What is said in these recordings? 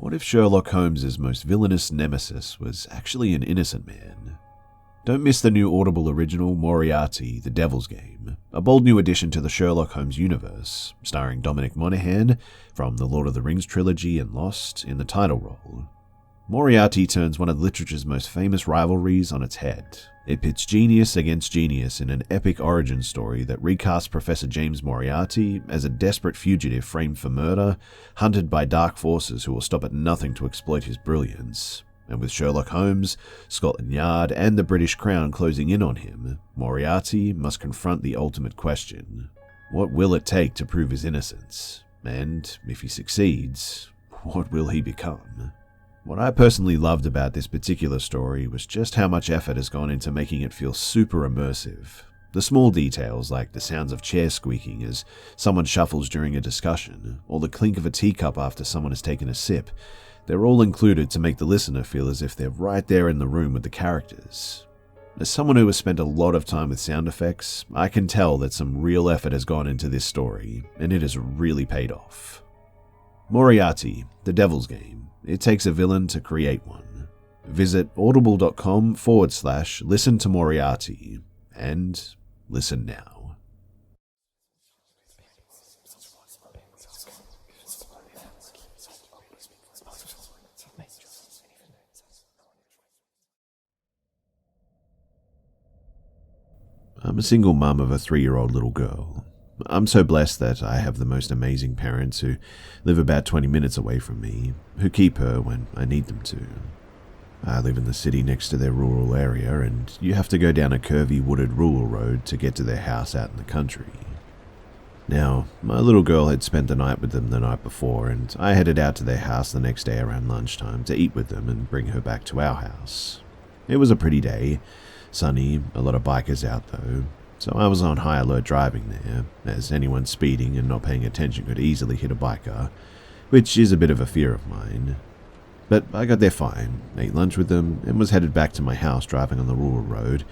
What if Sherlock Holmes's most villainous nemesis was actually an innocent man? Don't miss the new Audible original Moriarty, The Devil's Game, a bold new addition to the Sherlock Holmes universe, starring Dominic Monaghan from the Lord of the Rings trilogy and Lost in the title role. Moriarty turns one of literature's most famous rivalries on its head. It pits genius against genius in an epic origin story that recasts Professor James Moriarty as a desperate fugitive framed for murder, hunted by dark forces who will stop at nothing to exploit his brilliance. And with Sherlock Holmes, Scotland Yard, and the British Crown closing in on him, Moriarty must confront the ultimate question. What will it take to prove his innocence? And, if he succeeds, what will he become? What I personally loved about this particular story was just how much effort has gone into making it feel super immersive. The small details, like the sounds of chairs squeaking as someone shuffles during a discussion, or the clink of a teacup after someone has taken a sip, they're all included to make the listener feel as if they're right there in the room with the characters. As someone who has spent a lot of time with sound effects, I can tell that some real effort has gone into this story, and it has really paid off. Moriarty, The Devil's Game. It takes a villain to create one. Visit audible.com/listen to Moriarty and listen now. I'm a single mum of a 3-year-old little girl. I'm so blessed that I have the most amazing parents who live about 20 minutes away from me, who keep her when I need them to. I live in the city next to their rural area, and you have to go down a curvy wooded rural road to get to their house out in the country. Now, my little girl had spent the night with them the night before, and I headed out to their house the next day around lunchtime to eat with them and bring her back to our house. It was a pretty day, sunny, a lot of bikers out though, so I was on high alert driving there, as anyone speeding and not paying attention could easily hit a biker, which is a bit of a fear of mine. But I got there fine, ate lunch with them, and was headed back to my house driving on the rural road,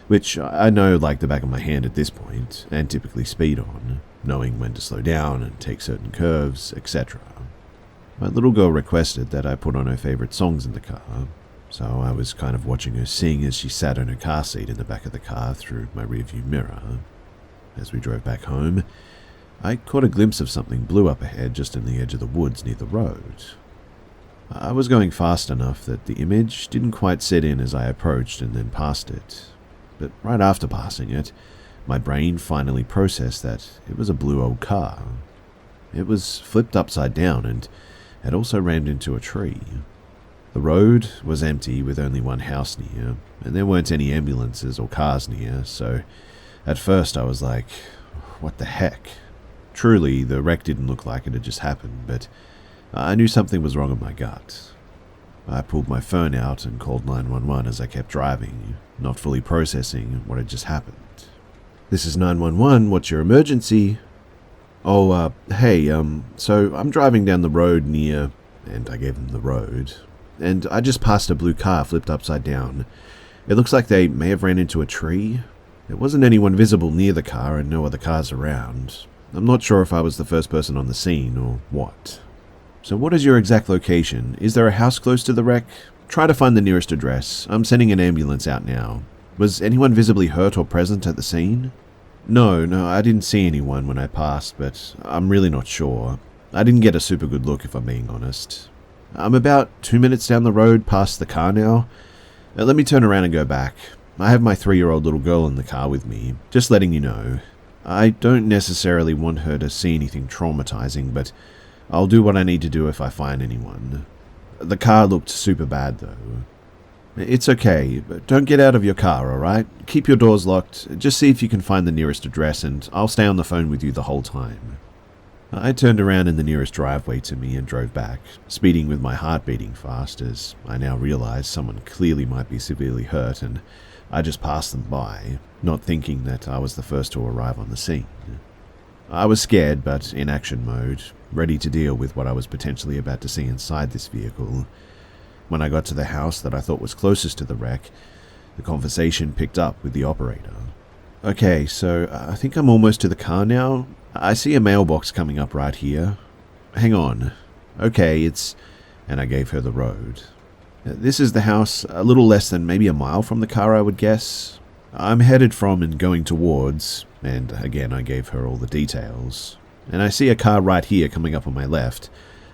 which I know like the back of my hand at this point, and typically speed on, knowing when to slow down and take certain curves, etc. My little girl requested that I put on her favourite songs in the car, so I was kind of watching her sing as she sat on her car seat in the back of the car through my rearview mirror. As we drove back home, I caught a glimpse of something blue up ahead just in the edge of the woods near the road. I was going fast enough that the image didn't quite set in as I approached and then passed it. But right after passing it, my brain finally processed that it was a blue old car. It was flipped upside down and had also rammed into a tree. The road was empty with only one house near, and there weren't any ambulances or cars near, so at first I was like, what the heck? Truly, the wreck didn't look like it had just happened, but I knew something was wrong in my gut. I pulled my phone out and called 911 as I kept driving, not fully processing what had just happened. "This is 911, what's your emergency?" "Oh, hey, so I'm driving down the road near," and I gave them the road, "and I just passed a blue car flipped upside down. It looks like they may have ran into a tree. There wasn't anyone visible near the car and no other cars around. I'm not sure if I was the first person on the scene or what." "So what is your exact location? Is there a house close to the wreck? Try to find the nearest address. I'm sending an ambulance out now. Was anyone visibly hurt or present at the scene?" No, I didn't see anyone when I passed, but I'm really not sure. I didn't get a super good look if I'm being honest. I'm about 2 minutes down the road past the car now. Let me turn around and go back. I have my 3-year-old little girl in the car with me, just letting you know. I don't necessarily want her to see anything traumatizing, but I'll do what I need to do if I find anyone. The car looked super bad though. It's okay, but don't get out of your car, alright? Keep your doors locked, just see if you can find the nearest address and I'll stay on the phone with you the whole time. I turned around in the nearest driveway to me and drove back, speeding with my heart beating fast as I now realized someone clearly might be severely hurt and I just passed them by, not thinking that I was the first to arrive on the scene. I was scared but in action mode, ready to deal with what I was potentially about to see inside this vehicle. When I got to the house that I thought was closest to the wreck, the conversation picked up with the operator. "Okay, so I think I'm almost to the car now. I see a mailbox coming up right here. Hang on. Okay, it's and I gave her the road. This is the house, a little less than maybe a mile from the car, I would guess. I'm headed from and going towards, and again I gave her all the details. And I see a car right here coming up on my left,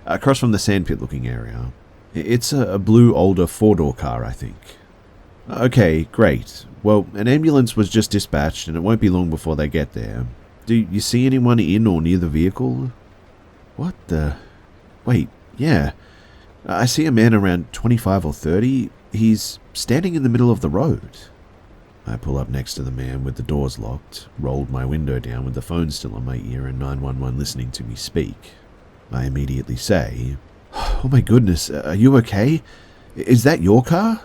across from the sandpit looking area. It's a blue older 4-door car, I think. Okay, great. Well, an ambulance was just dispatched and it won't be long before they get there. Do you see anyone in or near the vehicle? What the... Wait, yeah. I see a man around 25 or 30. He's standing in the middle of the road. I pull up next to the man with the doors locked, rolled my window down with the phone still on my ear and 911 listening to me speak. I immediately say, "Oh my goodness, are you okay? Is that your car?"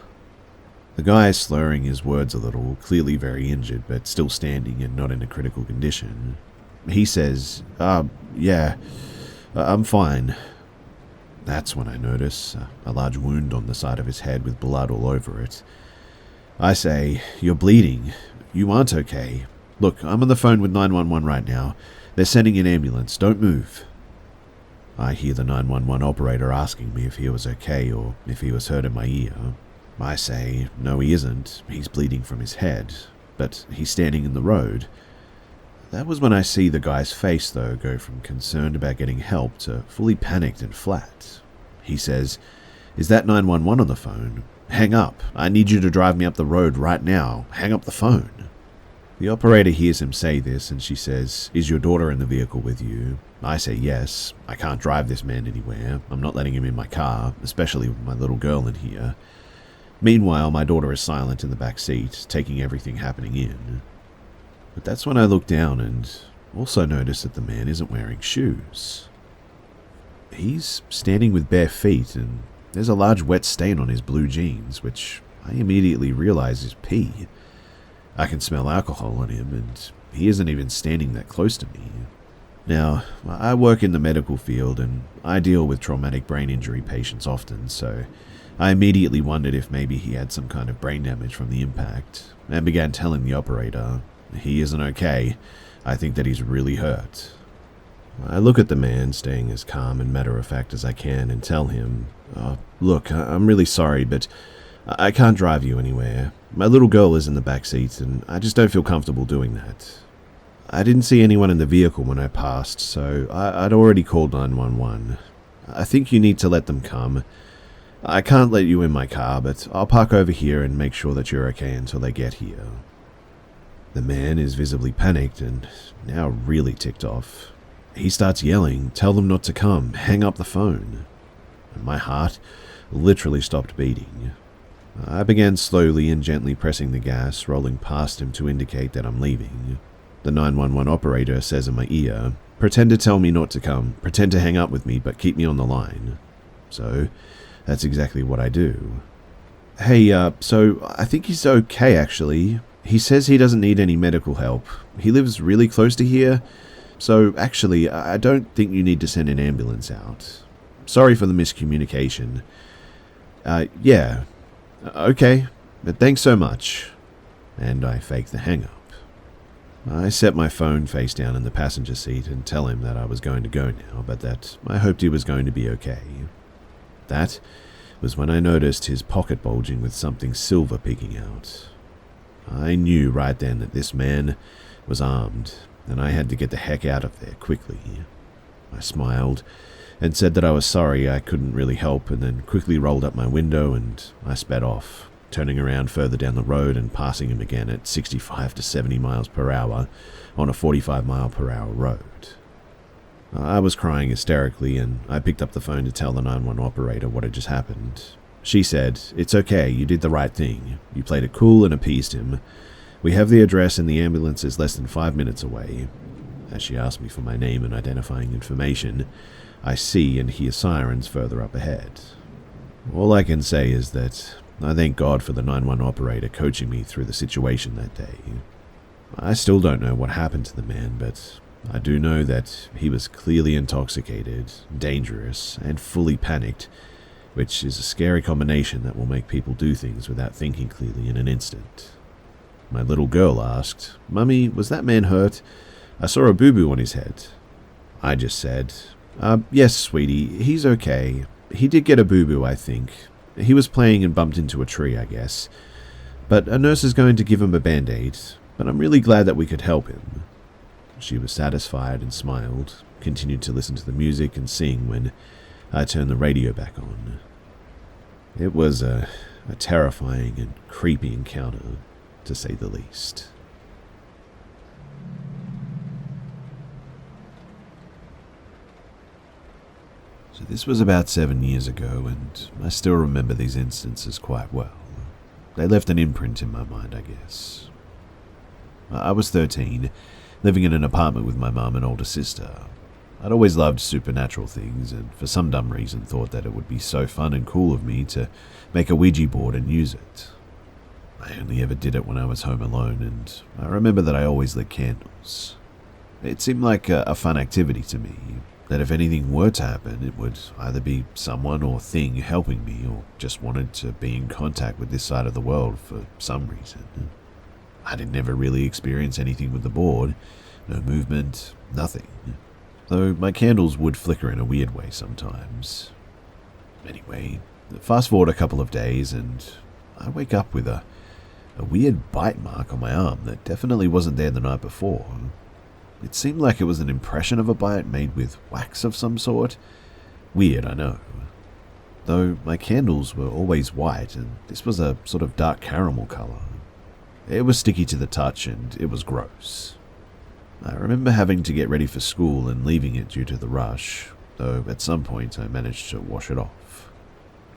The guy is slurring his words a little, clearly very injured, but still standing and not in a critical condition. He says, yeah, I'm fine." That's when I notice a large wound on the side of his head with blood all over it. I say, "You're bleeding. You aren't okay. Look, I'm on the phone with 911 right now. They're sending an ambulance. Don't move." I hear the 911 operator asking me if he was okay or if he was hurt in my ear. I say, no he isn't, he's bleeding from his head, but he's standing in the road. That was when I see the guy's face, though, go from concerned about getting help to fully panicked and flat. He says, "Is that 911 on the phone? Hang up. I need you to drive me up the road right now. Hang up the phone." The operator hears him say this and she says, "Is your daughter in the vehicle with you?" I say yes. I can't drive this man anywhere. I'm not letting him in my car, especially with my little girl in here. Meanwhile, my daughter is silent in the back seat, taking everything happening in. But that's when I look down and also notice that the man isn't wearing shoes. He's standing with bare feet and there's a large wet stain on his blue jeans, which I immediately realize is pee. I can smell alcohol on him and he isn't even standing that close to me. Now, I work in the medical field and I deal with traumatic brain injury patients often, so I immediately wondered if maybe he had some kind of brain damage from the impact, and began telling the operator, "He isn't okay. I think that he's really hurt." I look at the man, staying as calm and matter-of-fact as I can, and tell him, "Look, I'm really sorry, but I can't drive you anywhere. My little girl is in the back seat, and I just don't feel comfortable doing that. I didn't see anyone in the vehicle when I passed, so I'd already called 911. I think you need to let them come. I can't let you in my car, but I'll park over here and make sure that you're okay until they get here." The man is visibly panicked and now really ticked off. He starts yelling, "Tell them not to come, hang up the phone." And my heart literally stopped beating. I began slowly and gently pressing the gas, rolling past him to indicate that I'm leaving. The 911 operator says in my ear, "Pretend to tell me not to come, pretend to hang up with me, but keep me on the line." So that's exactly what I do. "Hey, so I think he's okay actually. He says he doesn't need any medical help. He lives really close to here. So actually, I don't think you need to send an ambulance out. Sorry for the miscommunication. Yeah. Okay, but thanks so much." And I fake the hang-up. I set my phone face down in the passenger seat and tell him that I was going to go now, but that I hoped he was going to be okay. That was when I noticed his pocket bulging with something silver peeking out. I knew right then that this man was armed, and I had to get the heck out of there quickly. I smiled and said that I was sorry I couldn't really help, and then quickly rolled up my window and I sped off, turning around further down the road and passing him again at 65 to 70 miles per hour on a 45 mile per hour road. I was crying hysterically, and I picked up the phone to tell the 911 operator what had just happened. She said, "It's okay, you did the right thing. You played it cool and appeased him. We have the address and the ambulance is less than 5 minutes away." As she asked me for my name and identifying information, I see and hear sirens further up ahead. All I can say is that I thank God for the 911 operator coaching me through the situation that day. I still don't know what happened to the man, but I do know that he was clearly intoxicated, dangerous, and fully panicked, which is a scary combination that will make people do things without thinking clearly in an instant. My little girl asked, "Mummy, was that man hurt? I saw a boo-boo on his head." I just said, "Yes, sweetie, he's okay. He did get a boo-boo, I think. He was playing and bumped into a tree, I guess. But a nurse is going to give him a band-aid, but I'm really glad that we could help him." She was satisfied and smiled, continued to listen to the music and sing when I turned the radio back on. It was a terrifying and creepy encounter, to say the least. So this was about 7 years ago, and I still remember these instances quite well. They left an imprint in my mind, I guess. I was 13, living in an apartment with my mum and older sister. I'd always loved supernatural things, and for some dumb reason thought that it would be so fun and cool of me to make a Ouija board and use it. I only ever did it when I was home alone, and I remember that I always lit candles. It seemed like a fun activity to me, that if anything were to happen, it would either be someone or thing helping me, or just wanted to be in contact with this side of the world for some reason. I didn't ever really experience anything with the board, no movement, nothing. Though my candles would flicker in a weird way sometimes. Anyway, fast forward a couple of days and I wake up with a weird bite mark on my arm that definitely wasn't there the night before. It seemed like it was an impression of a bite made with wax of some sort. Weird, I know. Though my candles were always white and this was a sort of dark caramel color. It was sticky to the touch and it was gross. I remember having to get ready for school and leaving it due to the rush, though at some point I managed to wash it off.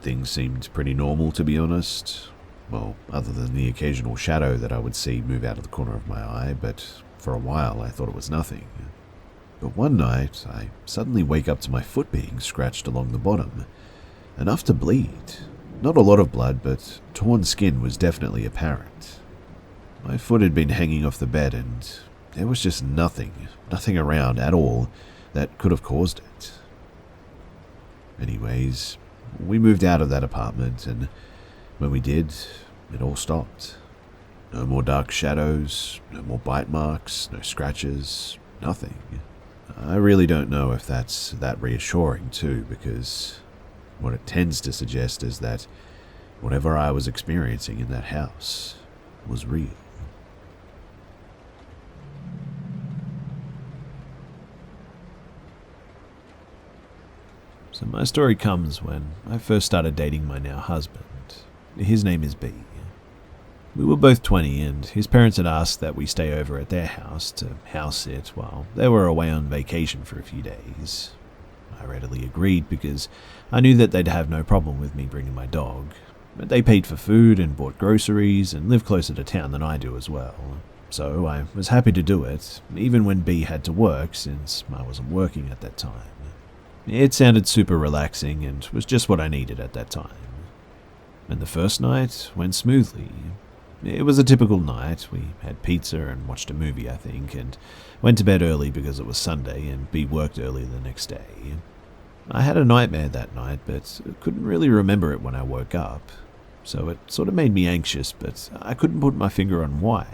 Things seemed pretty normal, to be honest. Well, other than the occasional shadow that I would see move out of the corner of my eye, but for a while I thought it was nothing. But one night, I suddenly wake up to my foot being scratched along the bottom, enough to bleed. Not a lot of blood, but torn skin was definitely apparent. My foot had been hanging off the bed and there was just nothing around at all that could have caused it. Anyways, we moved out of that apartment, and when we did, it all stopped. No more dark shadows, no more bite marks, no scratches, nothing. I really don't know if that's that reassuring too, because what it tends to suggest is that whatever I was experiencing in that house was real. So my story comes when I first started dating my now husband. His name is B. We were both 20 and his parents had asked that we stay over at their house to house sit while they were away on vacation for a few days. I readily agreed because I knew that they'd have no problem with me bringing my dog. But they paid for food and bought groceries and live closer to town than I do as well. So I was happy to do it, even when B had to work since I wasn't working at that time. It sounded super relaxing and was just what I needed at that time. And the first night went smoothly. It was a typical night. We had pizza and watched a movie, I think, and went to bed early because it was Sunday and B worked early the next day. I had a nightmare that night, but couldn't really remember it when I woke up. So it sort of made me anxious, but I couldn't put my finger on why.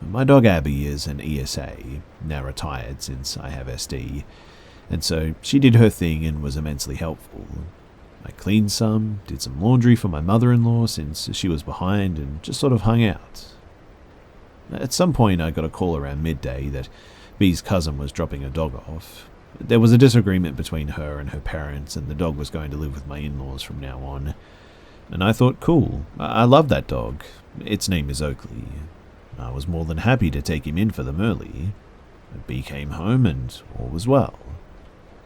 My dog Abby is an ESA, now retired since I have SD, and so she did her thing and was immensely helpful. I cleaned some, did some laundry for my mother-in-law since she was behind, and just sort of hung out. At some point I got a call around midday that B's cousin was dropping a dog off. There was a disagreement between her and her parents, and the dog was going to live with my in-laws from now on. And I thought, cool, I love that dog. Its name is Oakley. I was more than happy to take him in for them early. B came home and all was well.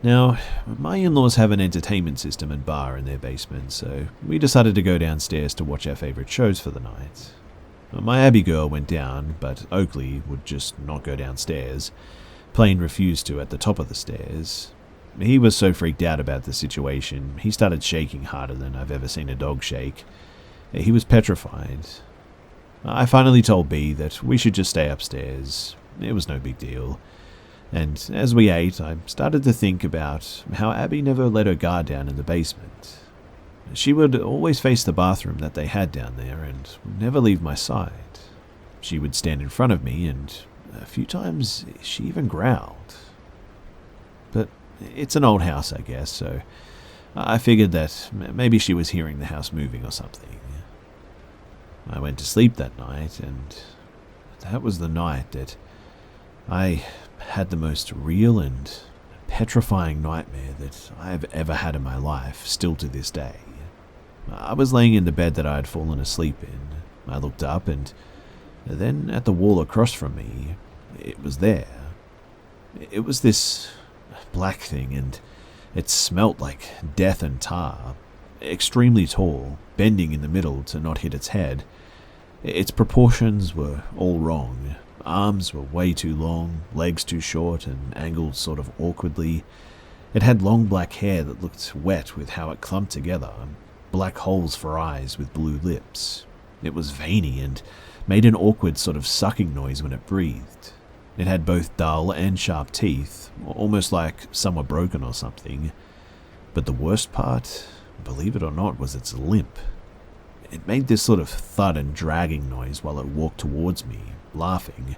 Now, my in-laws have an entertainment system and bar in their basement, so we decided to go downstairs to watch our favourite shows for the night. My Abby girl went down, but Oakley would just not go downstairs. Plain refused to at the top of the stairs. He was so freaked out about the situation, he started shaking harder than I've ever seen a dog shake. He was petrified. I finally told B that we should just stay upstairs. It was no big deal. And as we ate, I started to think about how Abby never let her guard down in the basement. She would always face the bathroom that they had down there and would never leave my side. She would stand in front of me, and a few times she even growled. But it's an old house, I guess, so I figured that maybe she was hearing the house moving or something. I went to sleep that night, and that was the night that I had the most real and petrifying nightmare that I have ever had in my life, still to this day. I was laying in the bed that I had fallen asleep in. I looked up, and then at the wall across from me, it was there. It was this black thing, and it smelt like death and tar. Extremely tall, bending in the middle to not hit its head. Its proportions were all wrong. Arms were way too long, legs too short, and angled sort of awkwardly. It had long black hair that looked wet with how it clumped together, black holes for eyes with blue lips. It was veiny and made an awkward sort of sucking noise when it breathed. It had both dull and sharp teeth, almost like some were broken or something. But the worst part, believe it or not, was its limp. It made this sort of thud and dragging noise while it walked towards me, laughing.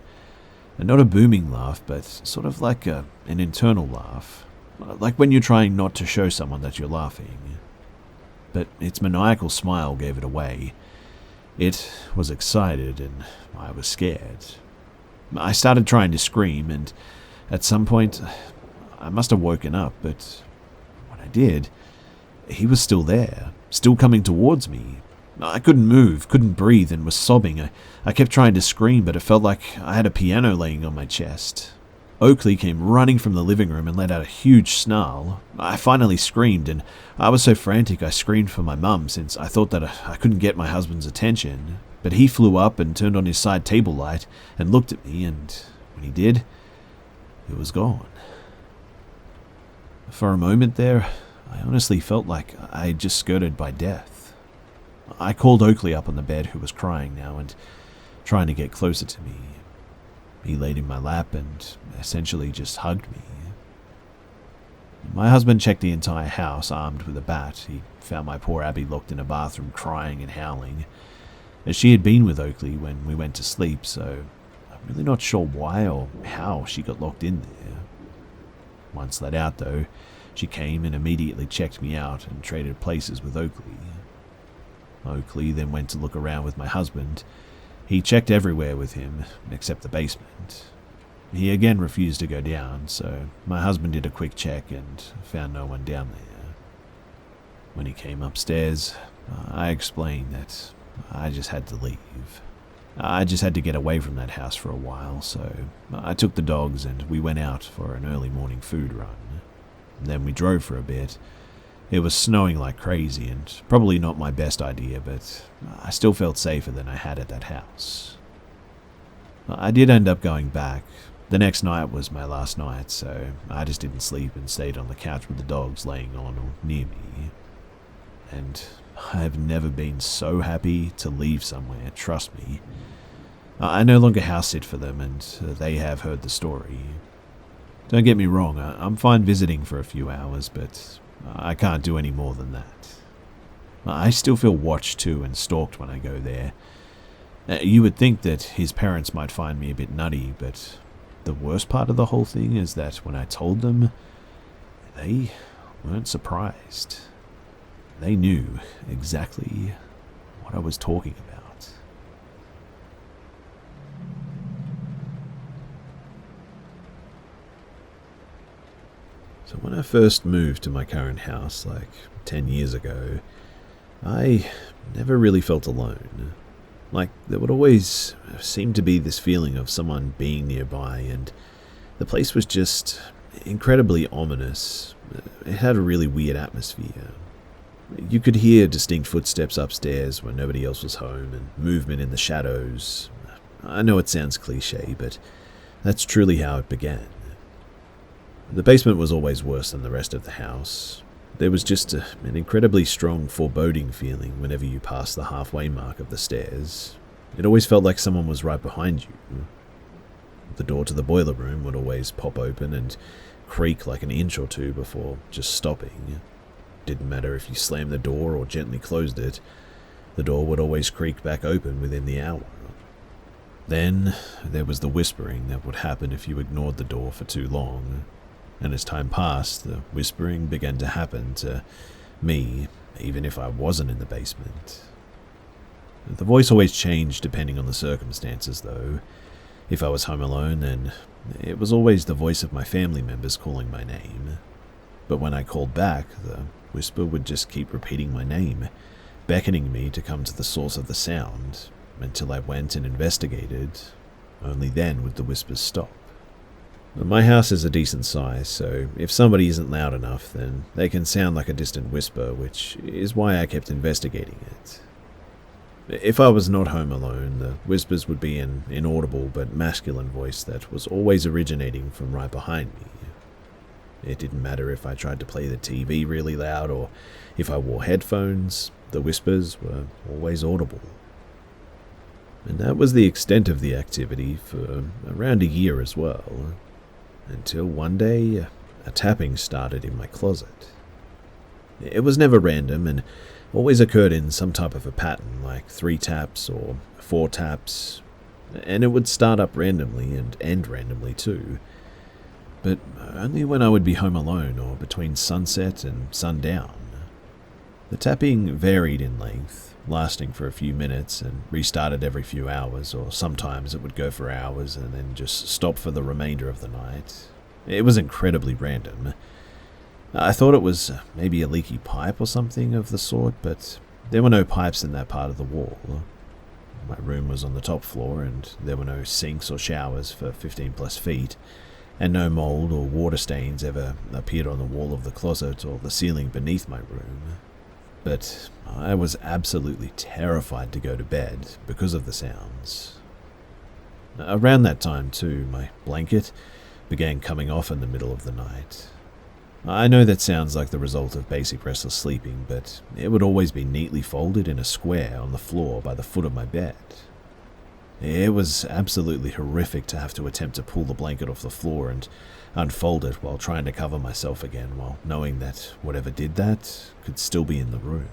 And not a booming laugh, but sort of like an internal laugh. Like when you're trying not to show someone that you're laughing. But its maniacal smile gave it away. It was excited, and I was scared. I started trying to scream, and at some point, I must have woken up, but when I did, he was still there, still coming towards me. I couldn't move, couldn't breathe, and was sobbing. I kept trying to scream, but it felt like I had a piano laying on my chest. Oakley came running from the living room and let out a huge snarl. I finally screamed, and I was so frantic I screamed for my mum, since I thought that I couldn't get my husband's attention. But he flew up and turned on his side table light and looked at me, and when he did, it was gone. For a moment there, I honestly felt like I had just skirted by death. I called Oakley up on the bed, who was crying now and trying to get closer to me. He laid in my lap and essentially just hugged me. My husband checked the entire house, armed with a bat. He found my poor Abby locked in a bathroom, crying and howling. As she had been with Oakley when we went to sleep, so I'm really not sure why or how she got locked in there. Once let out, though, she came and immediately checked me out and traded places with Oakley. Oakley then went to look around with my husband. He checked everywhere with him, except the basement. He again refused to go down, so my husband did a quick check and found no one down there. When he came upstairs, I explained that I just had to leave. I just had to get away from that house for a while, so I took the dogs and we went out for an early morning food run. Then we drove for a bit. It was snowing like crazy and probably not my best idea, but I still felt safer than I had at that house. I did end up going back. The next night was my last night, so I just didn't sleep and stayed on the couch with the dogs laying on or near me. And I have never been so happy to leave somewhere, trust me. I no longer house sit for them, and they have heard the story. Don't get me wrong, I'm fine visiting for a few hours, but I can't do any more than that. I still feel watched too and stalked when I go there. You would think that his parents might find me a bit nutty, but the worst part of the whole thing is that when I told them, they weren't surprised. They knew exactly what I was talking about. So when I first moved to my current house, like 10 years ago, I never really felt alone. Like, there would always seem to be this feeling of someone being nearby, and the place was just incredibly ominous. It had a really weird atmosphere. You could hear distinct footsteps upstairs when nobody else was home, and movement in the shadows. I know it sounds cliche, but that's truly how it began. The basement was always worse than the rest of the house. There was just an incredibly strong foreboding feeling whenever you passed the halfway mark of the stairs. It always felt like someone was right behind you. The door to the boiler room would always pop open and creak like an inch or two before just stopping. Didn't matter if you slammed the door or gently closed it, the door would always creak back open within the hour. Then there was the whispering that would happen if you ignored the door for too long. And as time passed, the whispering began to happen to Me, even if I wasn't in the basement. The voice always changed depending on the circumstances, though. If I was home alone, then it was always the voice of my family members calling my name. But when I called back, the whisper would just keep repeating my name, beckoning me to come to the source of the sound, until I went and investigated. Only then would the whispers stop. My house is a decent size, so if somebody isn't loud enough, then they can sound like a distant whisper, which is why I kept investigating it. If I was not home alone, the whispers would be an inaudible but masculine voice that was always originating from right behind me. It didn't matter if I tried to play the TV really loud or if I wore headphones, the whispers were always audible. And that was the extent of the activity for around a year as well, until one day a tapping started in my closet. It was never random and always occurred in some type of a pattern, like 3 taps or 4 taps, and it would start up randomly and end randomly too. But only when I would be home alone or between sunset and sundown. The tapping varied in length, lasting for a few minutes and restarted every few hours, or sometimes it would go for hours and then just stop for the remainder of the night. It was incredibly random. I thought it was maybe a leaky pipe or something of the sort, but there were no pipes in that part of the wall. My room was on the top floor and there were no sinks or showers for 15 plus feet, and no mold or water stains ever appeared on the wall of the closet or the ceiling beneath my room. But I was absolutely terrified to go to bed because of the sounds. Around that time too, my blanket began coming off in the middle of the night. I know that sounds like the result of basic restless sleeping, but it would always be neatly folded in a square on the floor by the foot of my bed. It was absolutely horrific to have to attempt to pull the blanket off the floor and unfold it while trying to cover myself again, while knowing that whatever did that could still be in the room.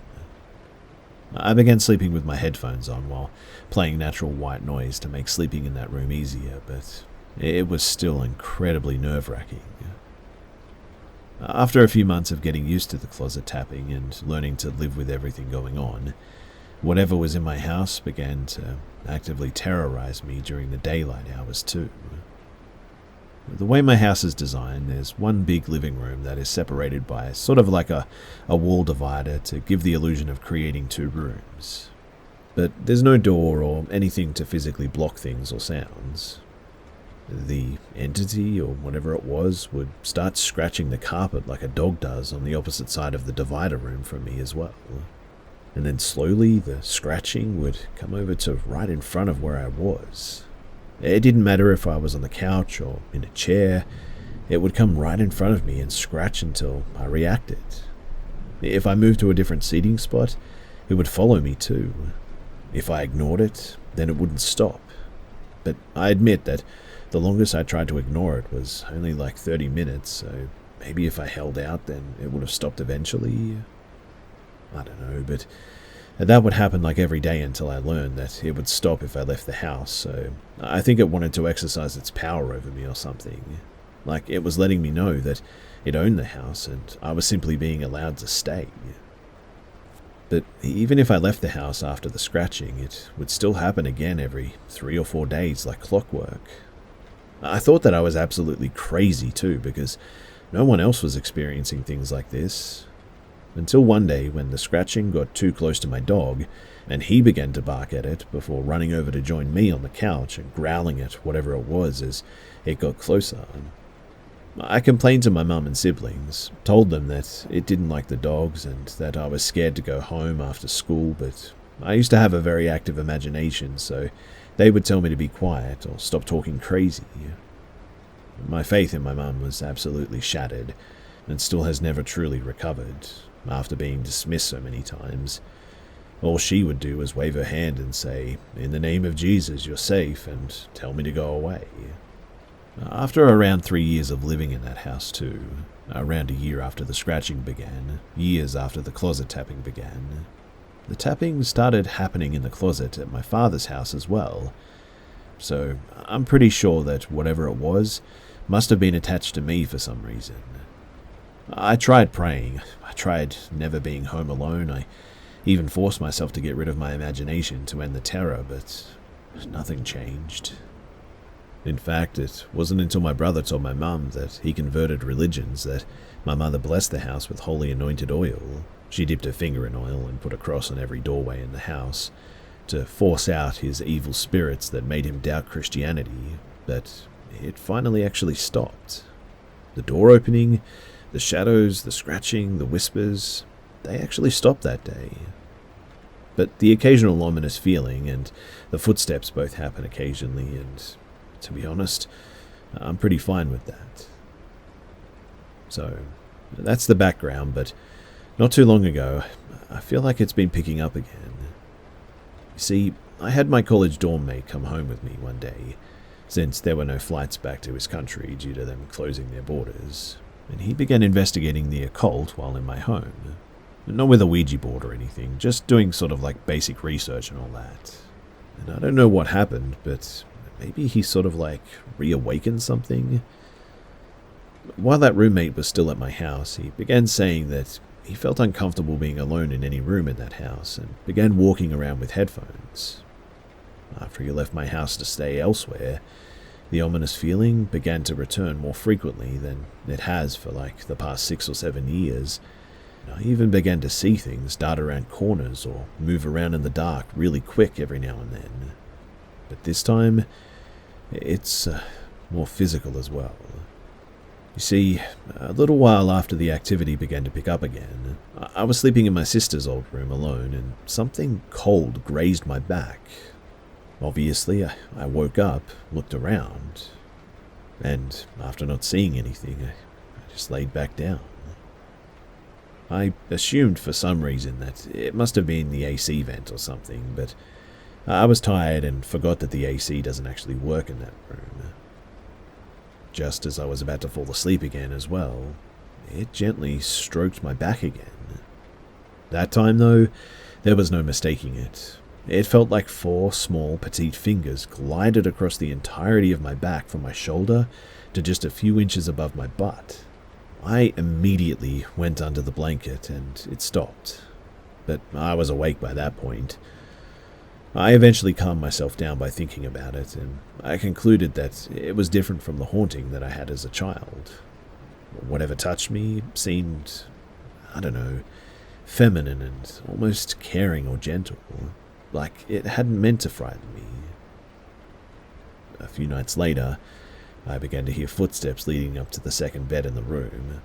I began sleeping with my headphones on while playing natural white noise to make sleeping in that room easier, but it was still incredibly nerve-wracking. After a few months of getting used to the closet tapping and learning to live with everything going on, whatever was in my house began to actively terrorize me during the daylight hours too. The way my house is designed, there's one big living room that is separated by sort of like a wall divider to give the illusion of creating 2 rooms. But there's no door or anything to physically block things or sounds. The entity, or whatever it was, would start scratching the carpet like a dog does on the opposite side of the divider room from me as well. And then slowly the scratching would come over to right in front of where I was. It didn't matter if I was on the couch or in a chair, it would come right in front of me and scratch until I reacted. If I moved to a different seating spot, it would follow me too. If I ignored it, then it wouldn't stop. But I admit that the longest I tried to ignore it was only like 30 minutes, so maybe if I held out, then it would have stopped eventually. I don't know, but that would happen like every day until I learned that it would stop if I left the house, so I think it wanted to exercise its power over me or something. Like it was letting me know that it owned the house and I was simply being allowed to stay. But even if I left the house after the scratching, it would still happen again every 3 or 4 days like clockwork. I thought that I was absolutely crazy too, because no one else was experiencing things like this. Until one day when the scratching got too close to my dog, and he began to bark at it before running over to join me on the couch and growling at whatever it was as it got closer. I complained to my mum and siblings, told them that it didn't like the dogs and that I was scared to go home after school, but I used to have a very active imagination, so they would tell me to be quiet or stop talking crazy. My faith in my mum was absolutely shattered, and still has never truly recovered, after being dismissed so many times. All she would do was wave her hand and say, "In the name of Jesus, you're safe," and tell me to go away. After around 3 years of living in that house too, around a year after the scratching began, years after the closet tapping began, the tapping started happening in the closet at my father's house as well. So I'm pretty sure that whatever it was must have been attached to me for some reason. I tried praying. I tried never being home alone. I even forced myself to get rid of my imagination to end the terror, but nothing changed. In fact, it wasn't until my brother told my mum that he converted religions that my mother blessed the house with holy anointed oil. She dipped her finger in oil and put a cross on every doorway in the house to force out his evil spirits that made him doubt Christianity, but it finally actually stopped. The door opening, the shadows, the scratching, the whispers, they actually stopped that day. But the occasional ominous feeling and the footsteps both happen occasionally, and to be honest, I'm pretty fine with that. So, that's the background, but not too long ago, I feel like it's been picking up again. You see, I had my college dorm mate come home with me one day, since there were no flights back to his country due to them closing their borders, and he began investigating the occult while in my home. Not with a Ouija board or anything, just doing sort of like basic research and all that. And I don't know what happened, but maybe he sort of like reawakened something. While that roommate was still at my house, he began saying that he felt uncomfortable being alone in any room in that house and began walking around with headphones. After he left my house to stay elsewhere, the ominous feeling began to return more frequently than it has for like the past 6 or 7 years. I even began to see things dart around corners or move around in the dark really quick every now and then. But this time, it's more physical as well. You see, a little while after the activity began to pick up again, I was sleeping in my sister's old room alone, and something cold grazed my back. Obviously, I woke up, looked around, and after not seeing anything, I just laid back down. I assumed for some reason that it must have been the AC vent or something, but I was tired and forgot that the AC doesn't actually work in that room. Just as I was about to fall asleep again as well, it gently stroked my back again. That time, though, there was no mistaking it. It felt like 4 small, petite fingers glided across the entirety of my back from my shoulder to just a few inches above my butt. I immediately went under the blanket and it stopped, but I was awake by that point. I eventually calmed myself down by thinking about it, and I concluded that it was different from the haunting that I had as a child. Whatever touched me seemed, I don't know, feminine and almost caring or gentle, like it hadn't meant to frighten me. A few nights later, I began to hear footsteps leading up to the second bed in the room.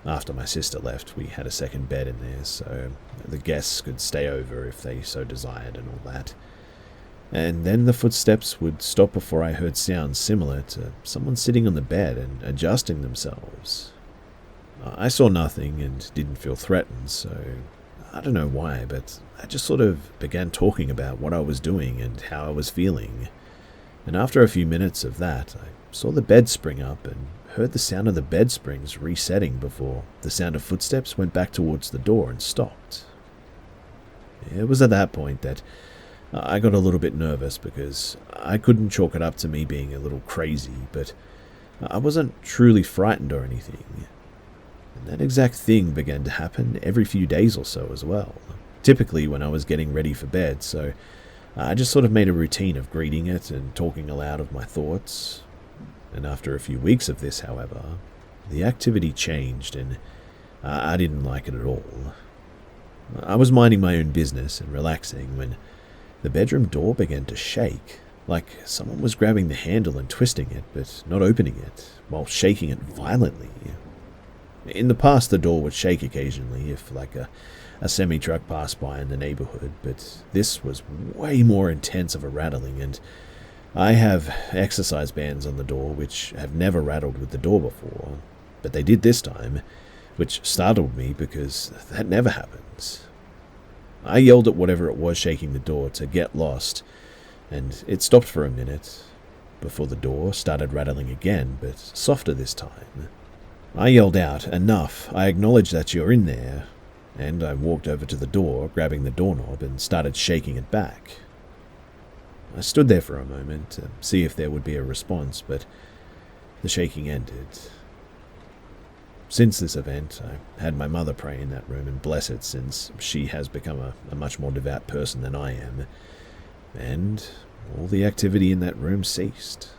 After my sister left, we had a second bed in there, so the guests could stay over if they so desired and all that. And then the footsteps would stop before I heard sounds similar to someone sitting on the bed and adjusting themselves. I saw nothing and didn't feel threatened, so I don't know why, but I just sort of began talking about what I was doing and how I was feeling. And after a few minutes of that, I saw the bed spring up and heard the sound of the bed springs resetting before the sound of footsteps went back towards the door and stopped. It was at that point that I got a little bit nervous because I couldn't chalk it up to me being a little crazy, but I wasn't truly frightened or anything. And that exact thing began to happen every few days or so as well, typically when I was getting ready for bed, so I just sort of made a routine of greeting it and talking aloud of my thoughts. And after a few weeks of this, however, the activity changed and I didn't like it at all. I was minding my own business and relaxing when the bedroom door began to shake, like someone was grabbing the handle and twisting it, but not opening it, while shaking it violently. In the past, the door would shake occasionally if, like, a semi-truck passed by in the neighborhood, but this was way more intense of a rattling, and I have exercise bands on the door which have never rattled with the door before, but they did this time, which startled me because that never happens. I yelled at whatever it was shaking the door to get lost, and it stopped for a minute, before the door started rattling again, but softer this time. I yelled out, "Enough, I acknowledge that you're in there," and I walked over to the door, grabbing the doorknob, and started shaking it back. I stood there for a moment to see if there would be a response, but the shaking ended. Since this event, I had my mother pray in that room and bless it, since she has become a much more devout person than I am, and all the activity in that room ceased.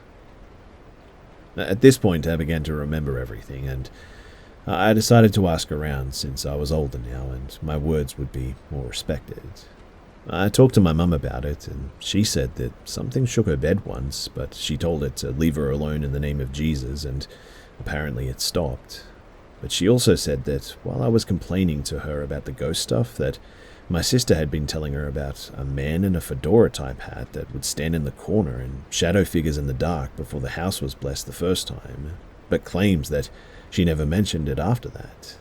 At this point, I began to remember everything, and I decided to ask around, since I was older now and my words would be more respected. I talked to my mum about it, and she said that something shook her bed once, but she told it to leave her alone in the name of Jesus, and apparently it stopped. But she also said that while I was complaining to her about the ghost stuff, that my sister had been telling her about a man in a fedora-type hat that would stand in the corner and shadow figures in the dark before the house was blessed the first time, but claims that she never mentioned it after that.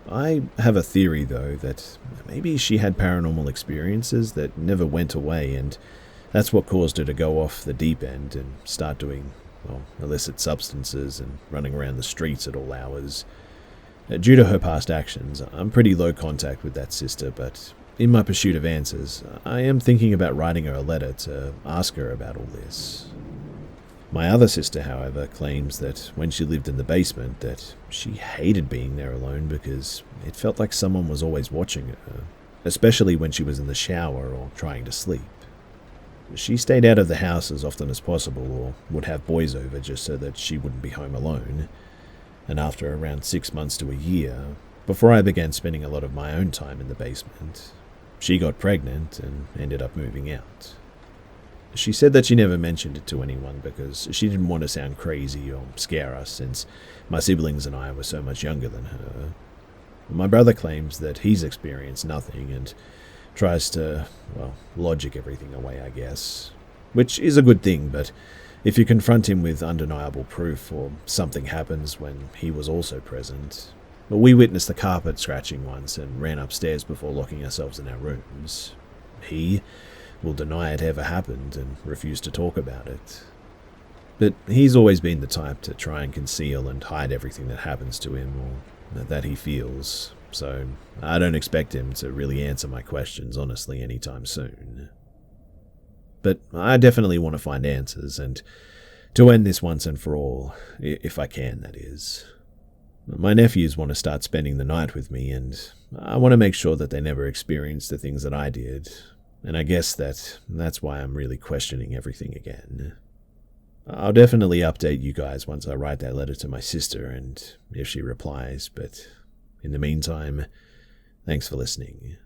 I have a theory, though, that maybe she had paranormal experiences that never went away, and that's what caused her to go off the deep end and start doing, illicit substances and running around the streets at all hours. Due to her past actions, I'm pretty low contact with that sister, but in my pursuit of answers, I am thinking about writing her a letter to ask her about all this. My other sister, however, claims that when she lived in the basement, that she hated being there alone because it felt like someone was always watching her, especially when she was in the shower or trying to sleep. She stayed out of the house as often as possible, or would have boys over just so that she wouldn't be home alone. And after around 6 months to a year, before I began spending a lot of my own time in the basement, she got pregnant and ended up moving out. She said that she never mentioned it to anyone because she didn't want to sound crazy or scare us, since my siblings and I were so much younger than her. My brother claims that he's experienced nothing and tries to, logic everything away, I guess. Which is a good thing, but if you confront him with undeniable proof or something happens when he was also present. We witnessed the carpet scratching once and ran upstairs before locking ourselves in our rooms. He will deny it ever happened and refuse to talk about it. But he's always been the type to try and conceal and hide everything that happens to him or that he feels, so I don't expect him to really answer my questions honestly anytime soon. But I definitely want to find answers, and to end this once and for all, if I can, that is. My nephews want to start spending the night with me, and I want to make sure that they never experience the things that I did. And I guess that's why I'm really questioning everything again. I'll definitely update you guys once I write that letter to my sister and if she replies, but in the meantime, thanks for listening.